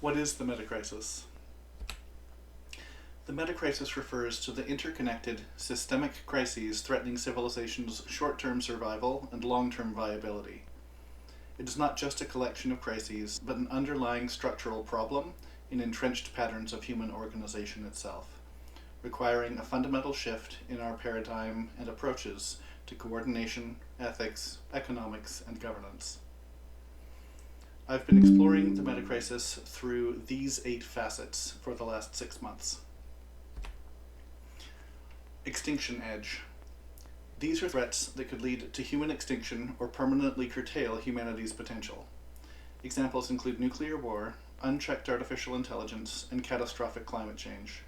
What is the Metacrisis? The Metacrisis refers to the interconnected, systemic crises threatening civilization's short-term survival and long-term viability. It is not just a collection of crises, but an underlying structural problem in entrenched patterns of human organization itself, requiring a fundamental shift in our paradigm and approaches to coordination, ethics, economics, and governance. I've been exploring the Metacrisis through these 8 facets for the last 6 months. Extinction edge. These are threats that could lead to human extinction or permanently curtail humanity's potential. Examples include nuclear war, unchecked artificial intelligence, and catastrophic climate change.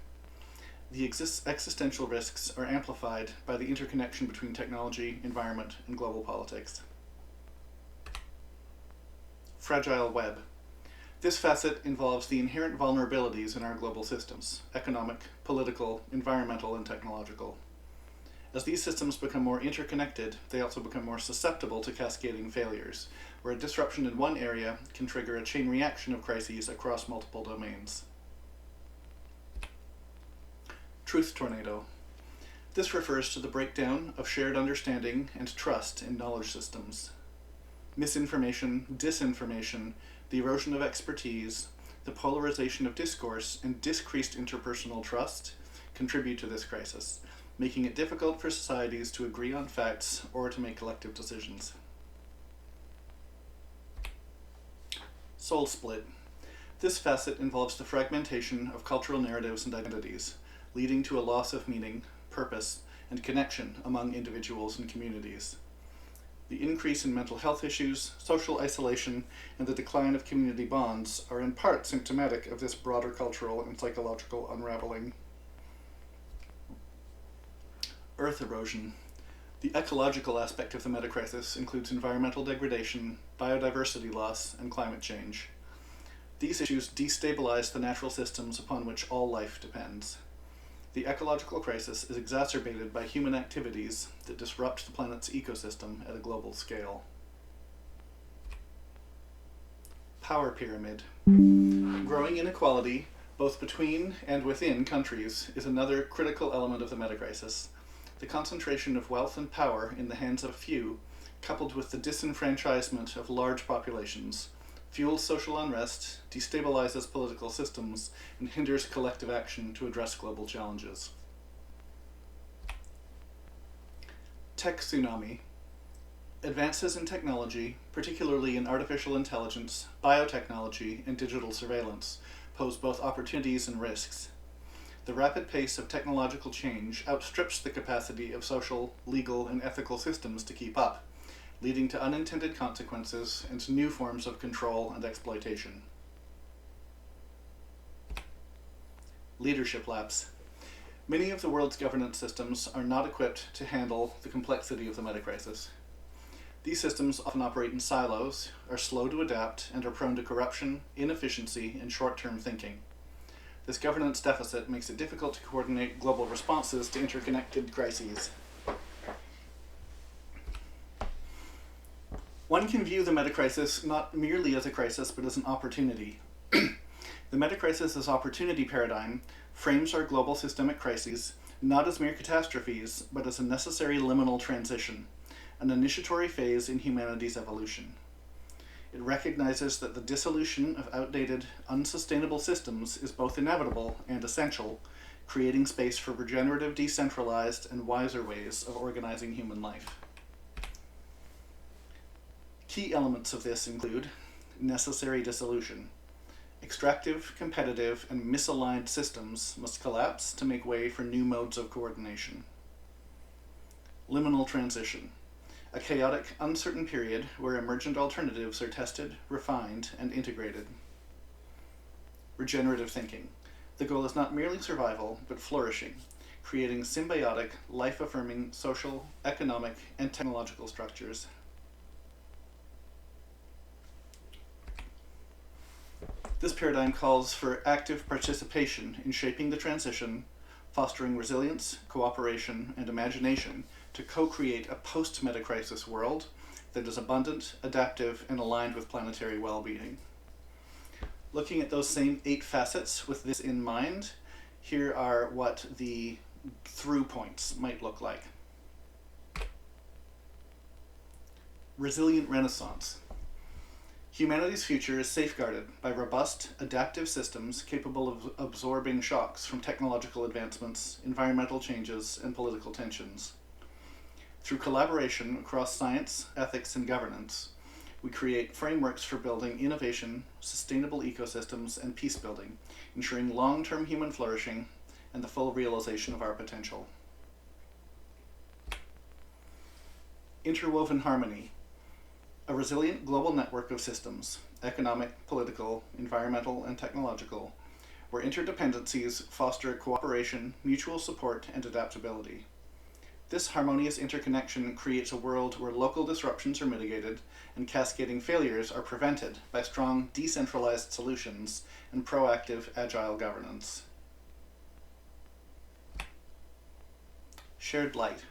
The existential risks are amplified by the interconnection between technology, environment, and global politics. Fragile web. This facet involves the inherent vulnerabilities in our global systems: economic, political, environmental, and technological. As these systems become more interconnected, they also become more susceptible to cascading failures, where a disruption in one area can trigger a chain reaction of crises across multiple domains. Truth tornado. This refers to the breakdown of shared understanding and trust in knowledge systems. Misinformation, disinformation, the erosion of expertise, the polarization of discourse, and decreased interpersonal trust contribute to this crisis, making it difficult for societies to agree on facts or to make collective decisions. Soul split. This facet involves the fragmentation of cultural narratives and identities, leading to a loss of meaning, purpose, and connection among individuals and communities. The increase in mental health issues, social isolation, and the decline of community bonds are in part symptomatic of this broader cultural and psychological unraveling. Earth erosion. The ecological aspect of the Metacrisis includes environmental degradation, biodiversity loss, and climate change. These issues destabilize the natural systems upon which all life depends. The ecological crisis is exacerbated by human activities that disrupt the planet's ecosystem at a global scale. Power pyramid. Growing inequality, both between and within countries, is another critical element of the Metacrisis. The concentration of wealth and power in the hands of a few, coupled with the disenfranchisement of large populations, fuels social unrest, destabilizes political systems, and hinders collective action to address global challenges. Tech tsunami. Advances in technology, particularly in artificial intelligence, biotechnology, and digital surveillance, pose both opportunities and risks. The rapid pace of technological change outstrips the capacity of social, legal, and ethical systems to keep up, leading to unintended consequences and new forms of control and exploitation. Leadership lapse. Many of the world's governance systems are not equipped to handle the complexity of the Metacrisis. These systems often operate in silos, are slow to adapt, and are prone to corruption, inefficiency, and short-term thinking. This governance deficit makes it difficult to coordinate global responses to interconnected crises. One can view the Metacrisis not merely as a crisis, but as an opportunity. The Metacrisis' opportunity paradigm frames our global systemic crises not as mere catastrophes, but as a necessary liminal transition, an initiatory phase in humanity's evolution. It recognizes that the dissolution of outdated, unsustainable systems is both inevitable and essential, creating space for regenerative, decentralized, and wiser ways of organizing human life. Key elements of this include necessary dissolution. Extractive, competitive, and misaligned systems must collapse to make way for new modes of coordination. Liminal transition. A chaotic, uncertain period where emergent alternatives are tested, refined, and integrated. Regenerative thinking. The goal is not merely survival, but flourishing, creating symbiotic, life-affirming social, economic, and technological structures. This paradigm calls for active participation in shaping the transition, fostering resilience, cooperation, and imagination to co-create a post-Metacrisis world that is abundant, adaptive, and aligned with planetary well-being. Looking at those same 8 facets with this in mind, here are what the through points might look like. Resilient Renaissance. Humanity's future is safeguarded by robust, adaptive systems capable of absorbing shocks from technological advancements, environmental changes, and political tensions. Through collaboration across science, ethics, and governance, we create frameworks for building innovation, sustainable ecosystems, and peace building, ensuring long-term human flourishing and the full realization of our potential. Interwoven harmony. A resilient global network of systems, economic, political, environmental, and technological, where interdependencies foster cooperation, mutual support, and adaptability. This harmonious interconnection creates a world where local disruptions are mitigated and cascading failures are prevented by strong, decentralized solutions and proactive, agile governance. Shared light.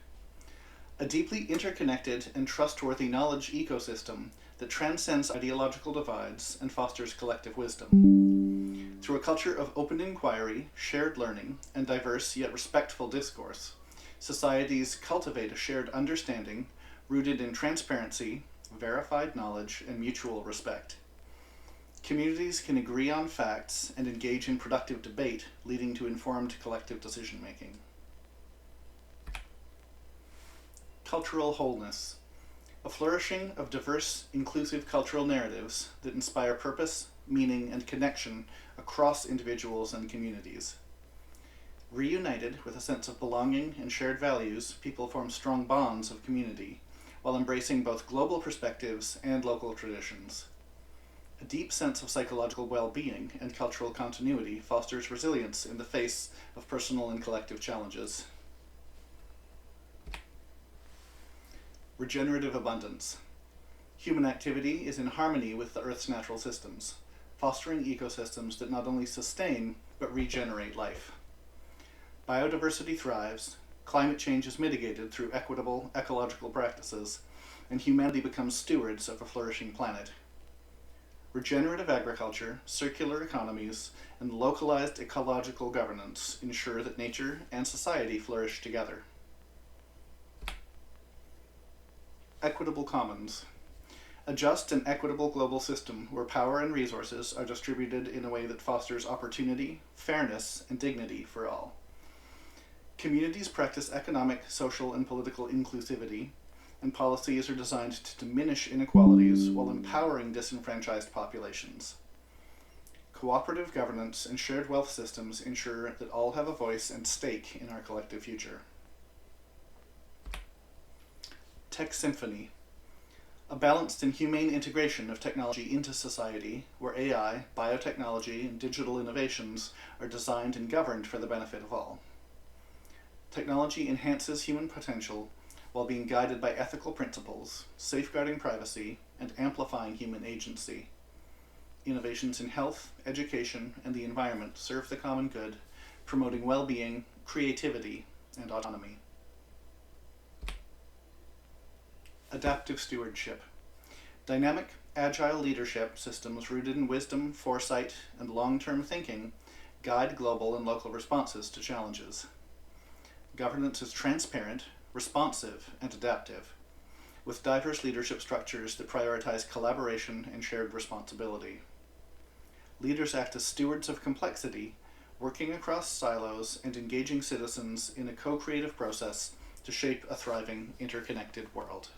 A deeply interconnected and trustworthy knowledge ecosystem that transcends ideological divides and fosters collective wisdom. Through a culture of open inquiry, shared learning, and diverse yet respectful discourse, societies cultivate a shared understanding rooted in transparency, verified knowledge, and mutual respect. Communities can agree on facts and engage in productive debate, leading to informed collective decision-making. Cultural wholeness. A flourishing of diverse, inclusive cultural narratives that inspire purpose, meaning, and connection across individuals and communities. Reunited with a sense of belonging and shared values, people form strong bonds of community, while embracing both global perspectives and local traditions. A deep sense of psychological well-being and cultural continuity fosters resilience in the face of personal and collective challenges. Regenerative abundance. Human activity is in harmony with the Earth's natural systems, fostering ecosystems that not only sustain, but regenerate life. Biodiversity thrives, climate change is mitigated through equitable ecological practices, and humanity becomes stewards of a flourishing planet. Regenerative agriculture, circular economies, and localized ecological governance ensure that nature and society flourish together. Equitable commons. A just and equitable global system where power and resources are distributed in a way that fosters opportunity, fairness, and dignity for all. Communities practice economic, social, and political inclusivity, and policies are designed to diminish inequalities while empowering disenfranchised populations. Cooperative governance and shared wealth systems ensure that all have a voice and stake in our collective future. Tech Symphony. A balanced and humane integration of technology into society, where AI, biotechnology, and digital innovations are designed and governed for the benefit of all. Technology enhances human potential while being guided by ethical principles, safeguarding privacy, and amplifying human agency. Innovations in health, education, and the environment serve the common good, promoting well-being, creativity, and autonomy. Adaptive stewardship. Dynamic, agile leadership systems rooted in wisdom, foresight, and long-term thinking guide global and local responses to challenges. Governance is transparent, responsive, and adaptive, with diverse leadership structures that prioritize collaboration and shared responsibility. Leaders act as stewards of complexity, working across silos and engaging citizens in a co-creative process to shape a thriving, interconnected world.